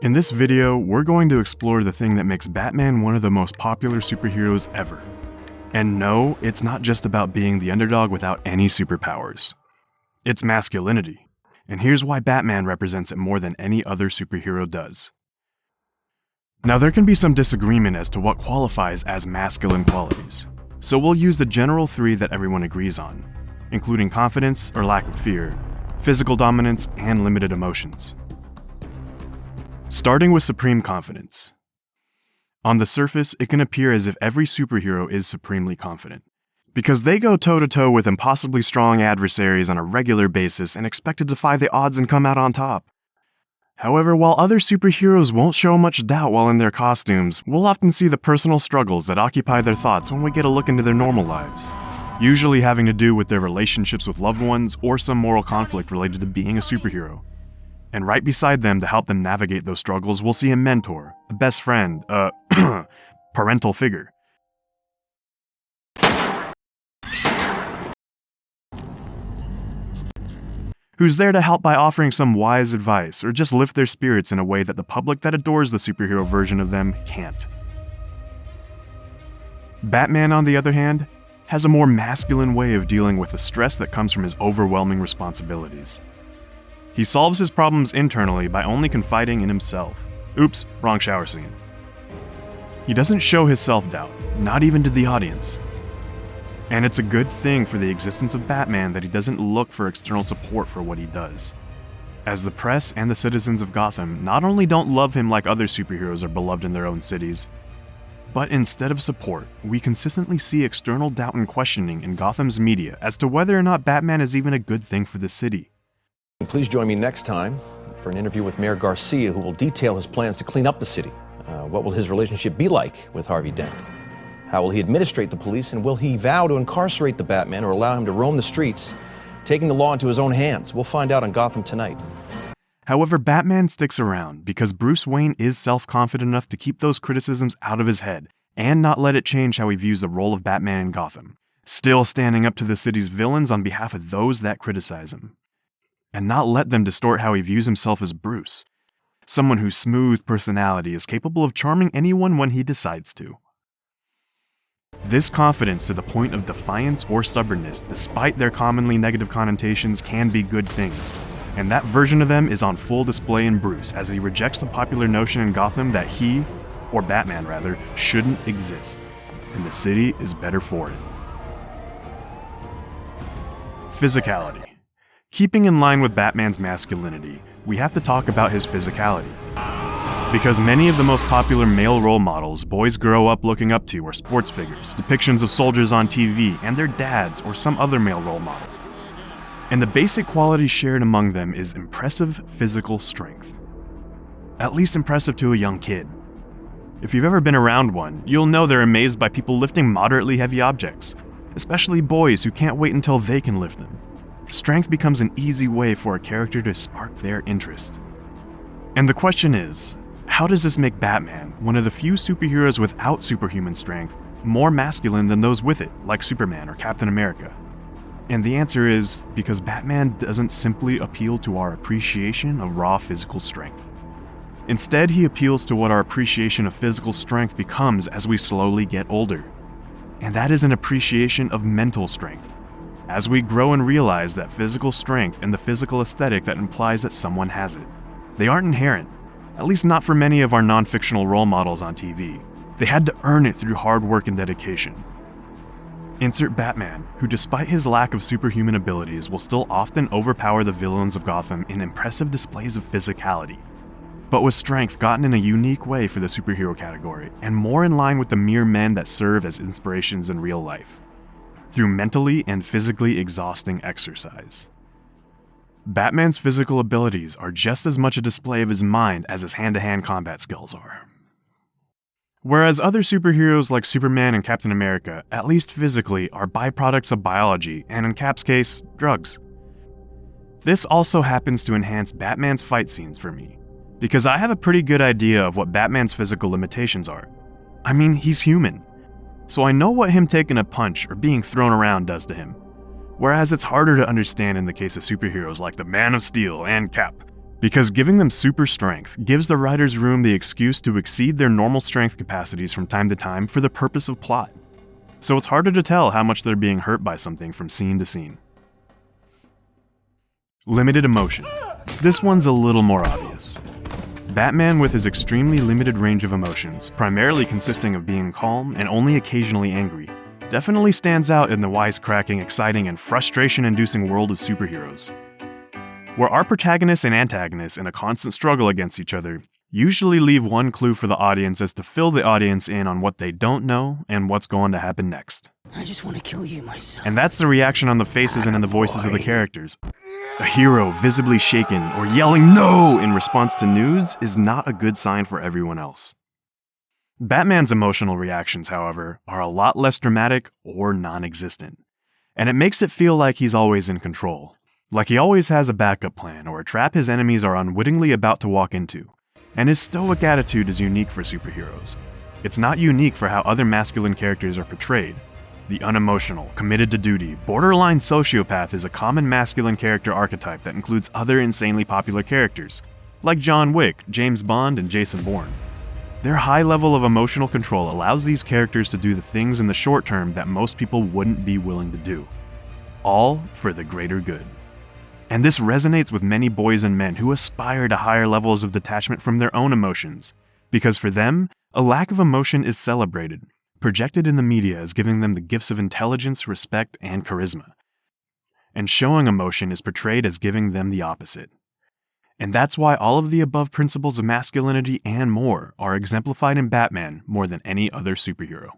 In this video, we're going to explore the thing that makes Batman one of the most popular superheroes ever. And no, it's not just about being the underdog without any superpowers. It's masculinity. And here's why Batman represents it more than any other superhero does. Now, there can be some disagreement as to what qualifies as masculine qualities. So we'll use the general three that everyone agrees on, including confidence or lack of fear, physical dominance, and limited emotions. Starting with supreme confidence. On the surface, it can appear as if every superhero is supremely confident, because they go toe-to-toe with impossibly strong adversaries on a regular basis and expect to defy the odds and come out on top. However, while other superheroes won't show much doubt while in their costumes, we'll often see the personal struggles that occupy their thoughts when we get a look into their normal lives, usually having to do with their relationships with loved ones or some moral conflict related to being a superhero. And right beside them to help them navigate those struggles, we'll see a mentor, a best friend, a parental figure. Who's there to help by offering some wise advice or just lift their spirits in a way that the public that adores the superhero version of them can't. Batman, on the other hand, has a more masculine way of dealing with the stress that comes from his overwhelming responsibilities. He solves his problems internally by only confiding in himself. Oops, wrong shower scene. He doesn't show his self-doubt, not even to the audience. And it's a good thing for the existence of Batman that he doesn't look for external support for what he does, as the press and the citizens of Gotham not only don't love him like other superheroes are beloved in their own cities, but instead of support, we consistently see external doubt and questioning in Gotham's media as to whether or not Batman is even a good thing for the city. Please join me next time for an interview with Mayor Garcia, who will detail his plans to clean up the city. What will his relationship be like with Harvey Dent? How will he administrate the police, and will he vow to incarcerate the Batman or allow him to roam the streets, taking the law into his own hands? We'll find out on Gotham Tonight. However, Batman sticks around because Bruce Wayne is self-confident enough to keep those criticisms out of his head and not let it change how he views the role of Batman in Gotham, still standing up to the city's villains on behalf of those that criticize him, and not let them distort how he views himself as Bruce, someone whose smooth personality is capable of charming anyone when he decides to. This confidence to the point of defiance or stubbornness, despite their commonly negative connotations, can be good things, and that version of them is on full display in Bruce as he rejects the popular notion in Gotham that he, or Batman rather, shouldn't exist, and the city is better for it. Physicality. Keeping in line with Batman's masculinity, we have to talk about his physicality. Because many of the most popular male role models boys grow up looking up to are sports figures, depictions of soldiers on TV, and their dads or some other male role model. And the basic quality shared among them is impressive physical strength. At least impressive to a young kid. If you've ever been around one, you'll know they're amazed by people lifting moderately heavy objects, especially boys who can't wait until they can lift them. Strength becomes an easy way for a character to spark their interest. And the question is, how does this make Batman, one of the few superheroes without superhuman strength, more masculine than those with it, like Superman or Captain America? And the answer is, because Batman doesn't simply appeal to our appreciation of raw physical strength. Instead, he appeals to what our appreciation of physical strength becomes as we slowly get older. And that is an appreciation of mental strength, as we grow and realize that physical strength and the physical aesthetic that implies that someone has it. They aren't inherent, at least not for many of our non-fictional role models on TV. They had to earn it through hard work and dedication. Insert Batman, who despite his lack of superhuman abilities will still often overpower the villains of Gotham in impressive displays of physicality, but with strength gotten in a unique way for the superhero category, and more in line with the mere men that serve as inspirations in real life, through mentally and physically exhausting exercise. Batman's physical abilities are just as much a display of his mind as his hand-to-hand combat skills are. Whereas other superheroes like Superman and Captain America, at least physically, are byproducts of biology and, in Cap's case, drugs. This also happens to enhance Batman's fight scenes for me, because I have a pretty good idea of what Batman's physical limitations are. I mean, he's human, so I know what him taking a punch or being thrown around does to him. Whereas it's harder to understand in the case of superheroes like the Man of Steel and Cap, Because giving them super strength gives the writers' room the excuse to exceed their normal strength capacities from time to time for the purpose of plot. So it's harder to tell how much they're being hurt by something from scene to scene. Limited emotion. This one's a little more obvious. Batman, with his extremely limited range of emotions, primarily consisting of being calm and only occasionally angry, definitely stands out in the wisecracking, exciting, and frustration-inducing world of superheroes. Where our protagonists and antagonists in a constant struggle against each other usually leave one clue for the audience as to fill the audience in on what they don't know and what's going to happen next. I just want to kill you myself. And that's the reaction on the faces and in the voices of the characters. A hero visibly shaken or yelling "no" in response to news is not a good sign for everyone else. Batman's emotional reactions, however, are a lot less dramatic or non-existent, and it makes it feel like he's always in control. Like he always has a backup plan or a trap his enemies are unwittingly about to walk into. And his stoic attitude is unique for superheroes. It's not unique for how other masculine characters are portrayed. The unemotional, committed to duty, borderline sociopath is a common masculine character archetype that includes other insanely popular characters, like John Wick, James Bond, and Jason Bourne. Their high level of emotional control allows these characters to do the things in the short term that most people wouldn't be willing to do. All for the greater good. And this resonates with many boys and men who aspire to higher levels of detachment from their own emotions, because for them, a lack of emotion is celebrated, projected in the media as giving them the gifts of intelligence, respect, and charisma. And showing emotion is portrayed as giving them the opposite. And that's why all of the above principles of masculinity and more are exemplified in Batman more than any other superhero.